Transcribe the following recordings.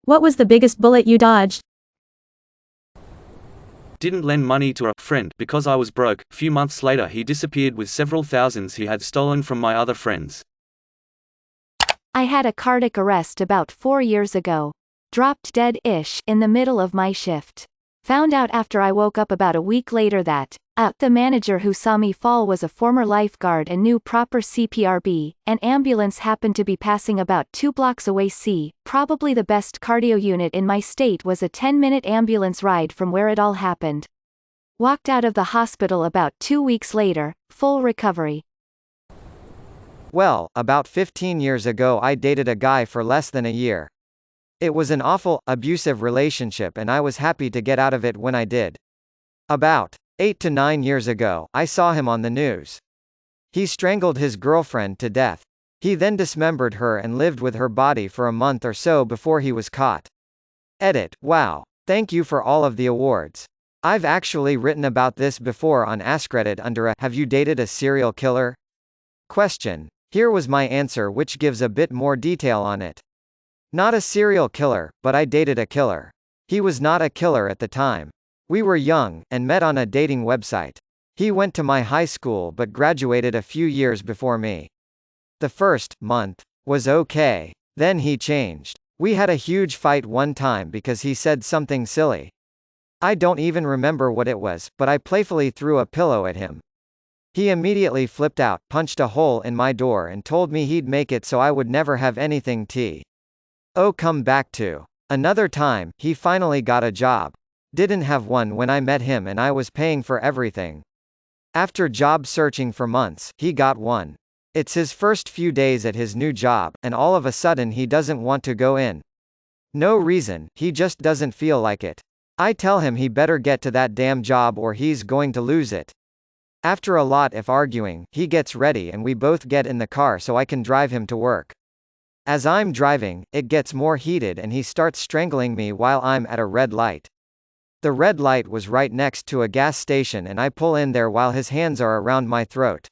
What was the biggest bullet you dodged? Didn't lend money to a friend because I was broke. Few months later he disappeared with several thousands he had stolen from my other friends. I had a cardiac arrest about 4 years ago. Dropped dead-ish in the middle of my shift. Found out after I woke up about a week later that, the manager who saw me fall was a former lifeguard and knew proper CPRB. An ambulance happened to be passing about 2 blocks away. Probably the best cardio unit in my state was a 10-minute ambulance ride from where it all happened. Walked out of the hospital about 2 weeks later, full recovery. Well, about 15 years ago I dated a guy for less than a year. It was an awful, abusive relationship and I was happy to get out of it when I did. About 8 to 9 years ago, I saw him on the news. He strangled his girlfriend to death. He then dismembered her and lived with her body for a month or so before he was caught. Edit. Wow. Thank you for all of the awards. I've actually written about this before on AskReddit under a "Have you dated a serial killer?" question. Here was my answer, which gives a bit more detail on it. Not a serial killer, but I dated a killer. He was not a killer at the time. We were young, and met on a dating website. He went to my high school but graduated a few years before me. The first month was okay. Then he changed. We had a huge fight one time because he said something silly. I don't even remember what it was, but I playfully threw a pillow at him. He immediately flipped out, punched a hole in my door and told me he'd make it so I would never have anything come back to. Another time, he finally got a job. Didn't have one when I met him and I was paying for everything. After job searching for months, he got one. It's his first few days at his new job, and all of a sudden he doesn't want to go in. No reason, he just doesn't feel like it. I tell him he better get to that damn job or he's going to lose it. After a lot of arguing, he gets ready and we both get in the car so I can drive him to work. As I'm driving, it gets more heated and he starts strangling me while I'm at a red light. The red light was right next to a gas station and I pull in there while his hands are around my throat.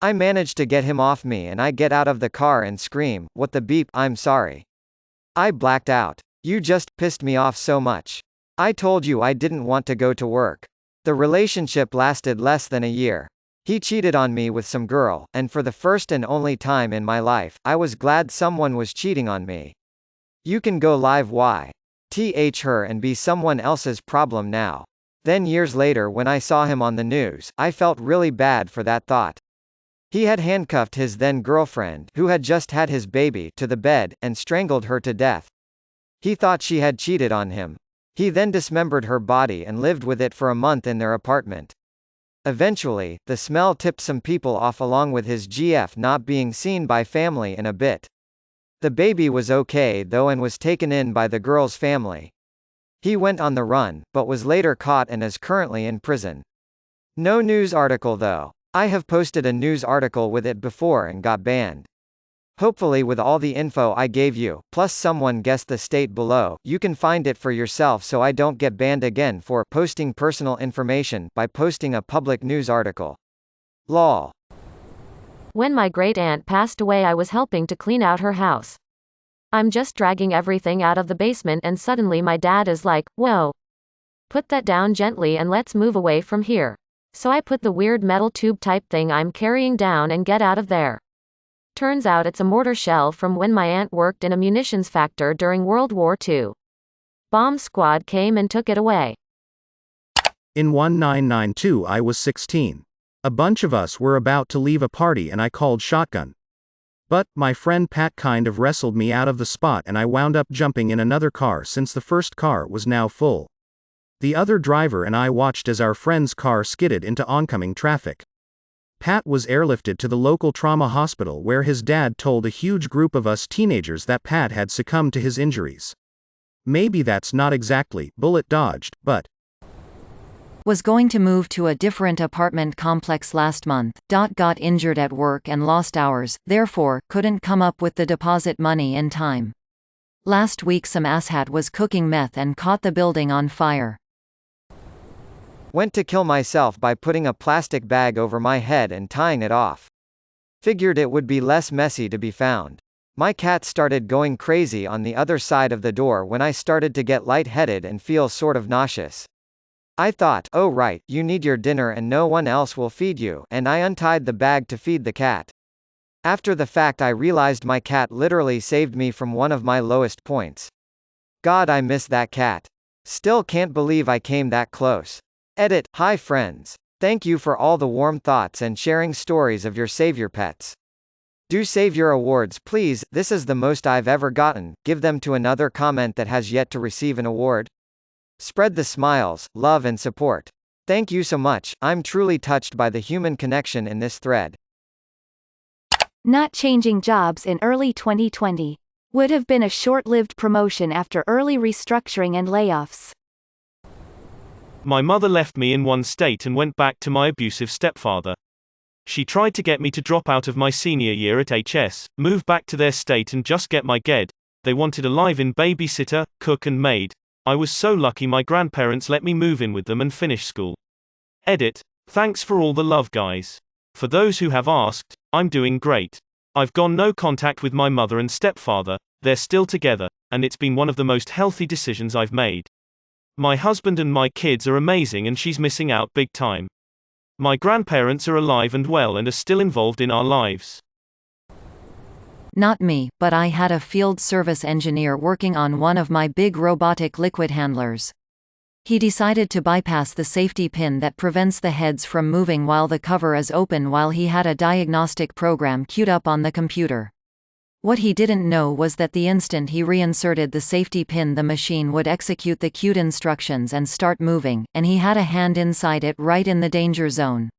I manage to get him off me and I get out of the car and scream, "What the beep, I'm sorry. I blacked out. You just pissed me off so much. I told you I didn't want to go to work." The relationship lasted less than a year. He cheated on me with some girl, and for the first and only time in my life, I was glad someone was cheating on me. You can go live her and be someone else's problem now. Then years later when I saw him on the news, I felt really bad for that thought. He had handcuffed his then girlfriend, who had just had his baby, to the bed, and strangled her to death. He thought she had cheated on him. He then dismembered her body and lived with it for a month in their apartment. Eventually, the smell tipped some people off along with his GF not being seen by family in a bit. The baby was okay though and was taken in by the girl's family. He went on the run, but was later caught and is currently in prison. No news article though. I have posted a news article with it before and got banned. Hopefully with all the info I gave you, plus someone guessed the state below, you can find it for yourself so I don't get banned again for posting personal information by posting a public news article. Lol. When my great aunt passed away, I was helping to clean out her house. I'm just dragging everything out of the basement and suddenly my dad is like, "Whoa. Put that down gently and let's move away from here." So I put the weird metal tube type thing I'm carrying down and get out of there. Turns out it's a mortar shell from when my aunt worked in a munitions factory during World War II. Bomb squad came and took it away. In 1992 I was 16. A bunch of us were about to leave a party and I called shotgun. But, my friend Pat kind of wrestled me out of the spot and I wound up jumping in another car since the first car was now full. The other driver and I watched as our friend's car skidded into oncoming traffic. Pat was airlifted to the local trauma hospital where his dad told a huge group of us teenagers that Pat had succumbed to his injuries. Maybe that's not exactly bullet dodged, but was going to move to a different apartment complex last month. Got injured at work and lost hours, therefore, couldn't come up with the deposit money in time. Last week some asshat was cooking meth and caught the building on fire. Went to kill myself by putting a plastic bag over my head and tying it off. Figured it would be less messy to be found. My cat started going crazy on the other side of the door when I started to get lightheaded and feel sort of nauseous. I thought, oh right, you need your dinner and no one else will feed you, and I untied the bag to feed the cat. After the fact I realized my cat literally saved me from one of my lowest points. God, I miss that cat. Still can't believe I came that close. Edit. Hi friends. Thank you for all the warm thoughts and sharing stories of your savior pets. Do save your awards please, this is the most I've ever gotten, give them to another comment that has yet to receive an award. Spread the smiles, love and support. Thank you so much, I'm truly touched by the human connection in this thread. Not changing jobs in early 2020. Would have been a short-lived promotion after early restructuring and layoffs. My mother left me in one state and went back to my abusive stepfather. She tried to get me to drop out of my senior year at HS, move back to their state and just get my GED. They wanted a live-in babysitter, cook and maid. I was so lucky my grandparents let me move in with them and finish school. Edit. Thanks for all the love guys. For those who have asked, I'm doing great. I've gone no contact with my mother and stepfather, they're still together, and it's been one of the most healthy decisions I've made. My husband and my kids are amazing and she's missing out big time. My grandparents are alive and well and are still involved in our lives. Not me, but I had a field service engineer working on one of my big robotic liquid handlers. He decided to bypass the safety pin that prevents the heads from moving while the cover is open while he had a diagnostic program queued up on the computer. What he didn't know was that the instant he reinserted the safety pin the machine would execute the queued instructions and start moving, and he had a hand inside it right in the danger zone.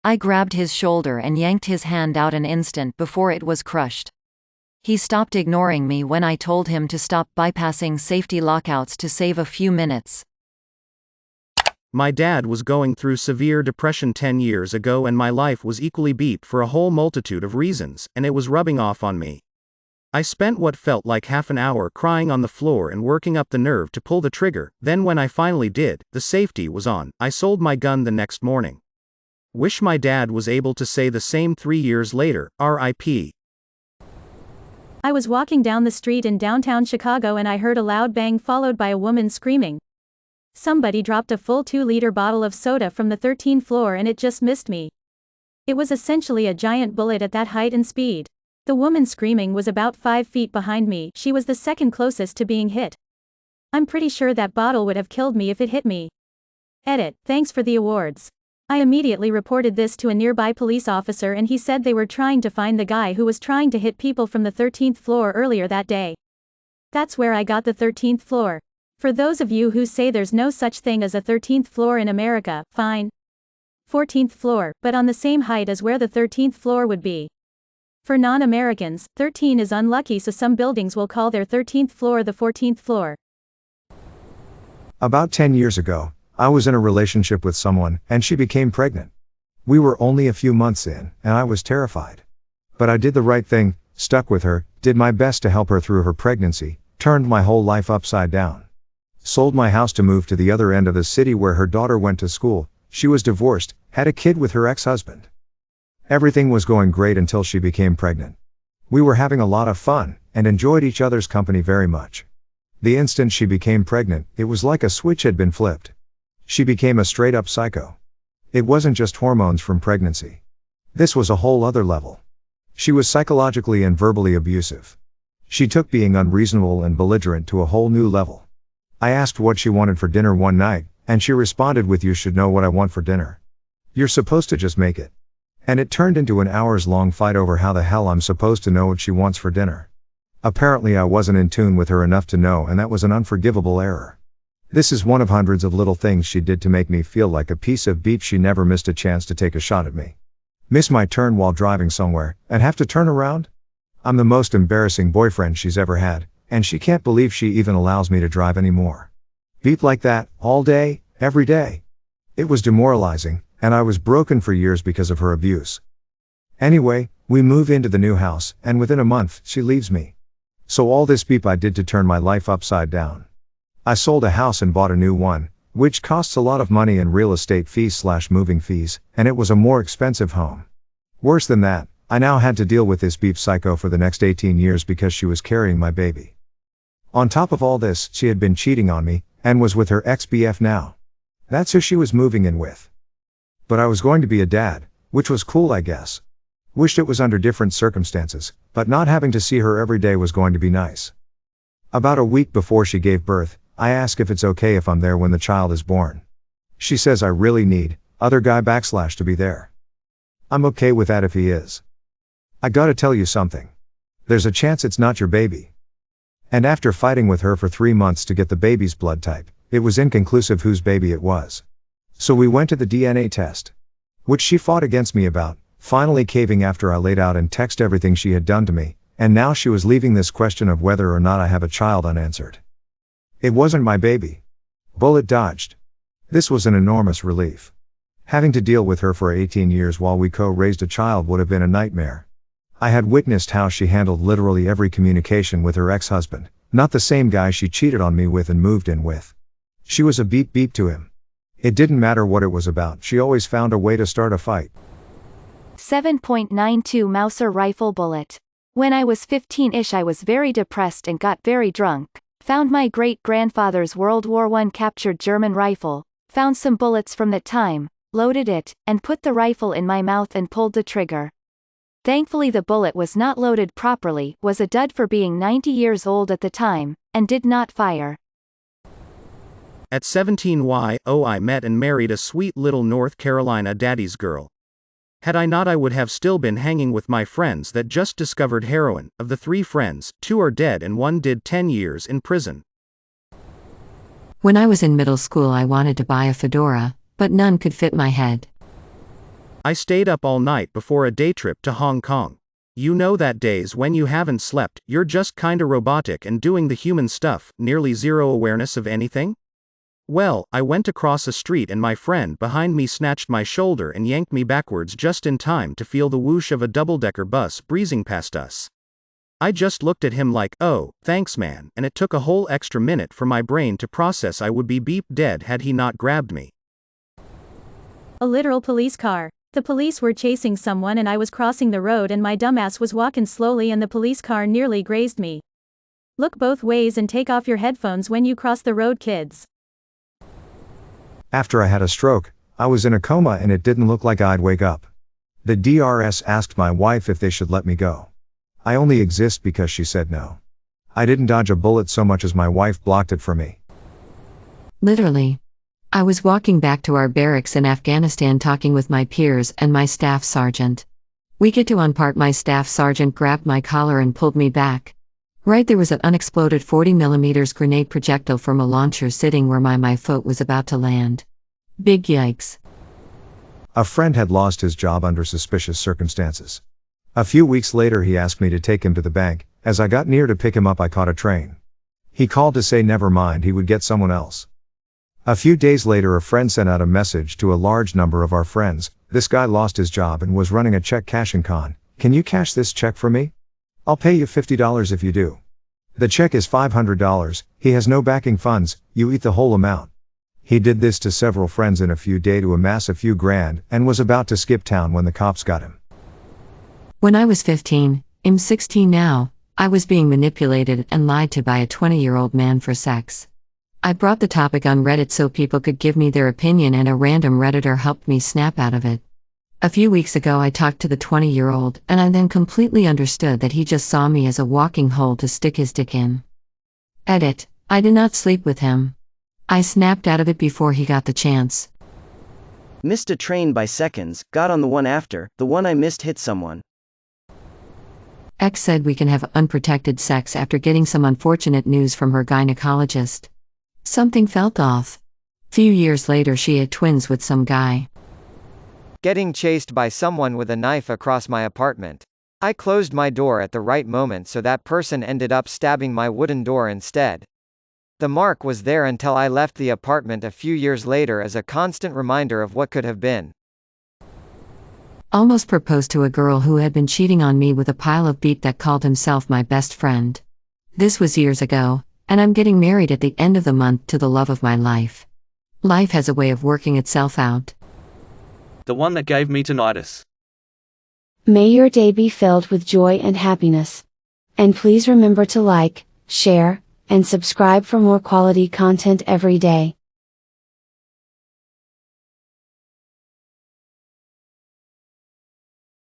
I grabbed his shoulder and yanked his hand out an instant before it was crushed. He stopped ignoring me when I told him to stop bypassing safety lockouts to save a few minutes. My dad was going through severe depression 10 years ago and my life was equally beat for a whole multitude of reasons, and it was rubbing off on me. I spent what felt like half an hour crying on the floor and working up the nerve to pull the trigger, then when I finally did, the safety was on. I sold my gun the next morning. Wish my dad was able to say the same 3 years later, RIP. I was walking down the street in downtown Chicago and I heard a loud bang followed by a woman screaming. Somebody dropped a full 2-liter bottle of soda from the 13th floor and it just missed me. It was essentially a giant bullet at that height and speed. The woman screaming was about 5 feet behind me. She was the second closest to being hit. I'm pretty sure that bottle would have killed me if it hit me. Edit. Thanks for the awards. I immediately reported this to a nearby police officer and he said they were trying to find the guy who was trying to hit people from the 13th floor earlier that day. That's where I got the 13th floor. For those of you who say there's no such thing as a 13th floor in America, fine. 14th floor, but on the same height as where the 13th floor would be. For non-Americans, 13 is unlucky, so some buildings will call their 13th floor the 14th floor. About 10 years ago, I was in a relationship with someone, and she became pregnant. We were only a few months in, and I was terrified. But I did the right thing, stuck with her, did my best to help her through her pregnancy, turned my whole life upside down. Sold my house to move to the other end of the city where her daughter went to school. She was divorced, had a kid with her ex-husband. Everything was going great until she became pregnant. We were having a lot of fun, and enjoyed each other's company very much. The instant she became pregnant, it was like a switch had been flipped. She became a straight-up psycho. It wasn't just hormones from pregnancy. This was a whole other level. She was psychologically and verbally abusive. She took being unreasonable and belligerent to a whole new level. I asked what she wanted for dinner one night, and she responded with, "You should know what I want for dinner. You're supposed to just make it." And it turned into an hours-long fight over how the hell I'm supposed to know what she wants for dinner. Apparently I wasn't in tune with her enough to know, and that was an unforgivable error. This is one of hundreds of little things she did to make me feel like a piece of beef. She never missed a chance to take a shot at me. Miss my turn while driving somewhere, and have to turn around? I'm the most embarrassing boyfriend she's ever had, and she can't believe she even allows me to drive anymore. Beat like that, all day, every day. It was demoralizing, and I was broken for years because of her abuse. Anyway, we move into the new house, and within a month, she leaves me. So all this beep I did to turn my life upside down. I sold a house and bought a new one, which costs a lot of money in real estate fees / moving fees, and it was a more expensive home. Worse than that, I now had to deal with this beep psycho for the next 18 years because she was carrying my baby. On top of all this, she had been cheating on me, and was with her ex-BF now. That's who she was moving in with. But I was going to be a dad, which was cool I guess. Wished it was under different circumstances, but not having to see her every day was going to be nice. About a week before she gave birth, I ask if it's okay if I'm there when the child is born. She says I really need, other guy / to be there. I'm okay with that if he is. I gotta tell you something. There's a chance it's not your baby. And after fighting with her for 3 months to get the baby's blood type, it was inconclusive whose baby it was. So we went to the DNA test, which she fought against me about, finally caving after I laid out and text everything she had done to me, and now she was leaving this question of whether or not I have a child unanswered. It wasn't my baby. Bullet dodged. This was an enormous relief. Having to deal with her for 18 years while we co-raised a child would have been a nightmare. I had witnessed how she handled literally every communication with her ex-husband, not the same guy she cheated on me with and moved in with. She was a beep beep to him. It didn't matter what it was about, she always found a way to start a fight. 7.92 Mauser rifle bullet. When I was 15-ish I was very depressed and got very drunk. Found my great-grandfather's World War I captured German rifle, found some bullets from that time, loaded it, and put the rifle in my mouth and pulled the trigger. Thankfully the bullet was not loaded properly, was a dud for being 90 years old at the time, and did not fire. At 17 I met and married a sweet little North Carolina daddy's girl. Had I not I would have still been hanging with my friends that just discovered heroin. Of the 3 friends, 2 are dead and 1 did 10 years in prison. When I was in middle school I wanted to buy a fedora, but none could fit my head. I stayed up all night before a day trip to Hong Kong. You know that days when you haven't slept, you're just kinda robotic and doing the human stuff, nearly zero awareness of anything? Well, I went across a street and my friend behind me snatched my shoulder and yanked me backwards just in time to feel the whoosh of a double-decker bus breezing past us. I just looked at him like, oh, thanks man, and it took a whole extra minute for my brain to process I would be beep dead had he not grabbed me. A literal police car. The police were chasing someone and I was crossing the road and my dumbass was walking slowly and the police car nearly grazed me. Look both ways and take off your headphones when you cross the road, kids. After I had a stroke, I was in a coma and it didn't look like I'd wake up. The DRS asked my wife if they should let me go. I only exist because she said no. I didn't dodge a bullet so much as my wife blocked it for me. Literally. I was walking back to our barracks in Afghanistan talking with my peers and my staff sergeant. We get to one part, my staff sergeant grabbed my collar and pulled me back. Right there was an unexploded 40mm grenade projectile from a launcher sitting where my foot was about to land. Big yikes. A friend had lost his job under suspicious circumstances. A few weeks later he asked me to take him to the bank. As I got near to pick him up I caught a train. He called to say never mind, he would get someone else. A few days later a friend sent out a message to a large number of our friends. This guy lost his job and was running a check cashing con. Can you cash this check for me? I'll pay you $50 if you do. The check is $500, he has no backing funds, you eat the whole amount. He did this to several friends in a few days to amass a few grand, and was about to skip town when the cops got him. When I was 15, I'm 16 now, I was being manipulated and lied to by a 20-year-old man for sex. I brought the topic on Reddit so people could give me their opinion and a random Redditor helped me snap out of it. A few weeks ago I talked to the 20-year-old and I then completely understood that he just saw me as a walking hole to stick his dick in. Edit. I did not sleep with him. I snapped out of it before he got the chance. Missed a train by seconds, got on the one after, the one I missed hit someone. X said we can have unprotected sex after getting some unfortunate news from her gynecologist. Something felt off. Few years later she had twins with some guy. Getting chased by someone with a knife across my apartment. I closed my door at the right moment so that person ended up stabbing my wooden door instead. The mark was there until I left the apartment a few years later as a constant reminder of what could have been. Almost proposed to a girl who had been cheating on me with a pile of beat that called himself my best friend. This was years ago, and I'm getting married at the end of the month to the love of my life. Life has a way of working itself out. The one that gave me tinnitus. May your day be filled with joy and happiness. And please remember to like, share, and subscribe for more quality content every day.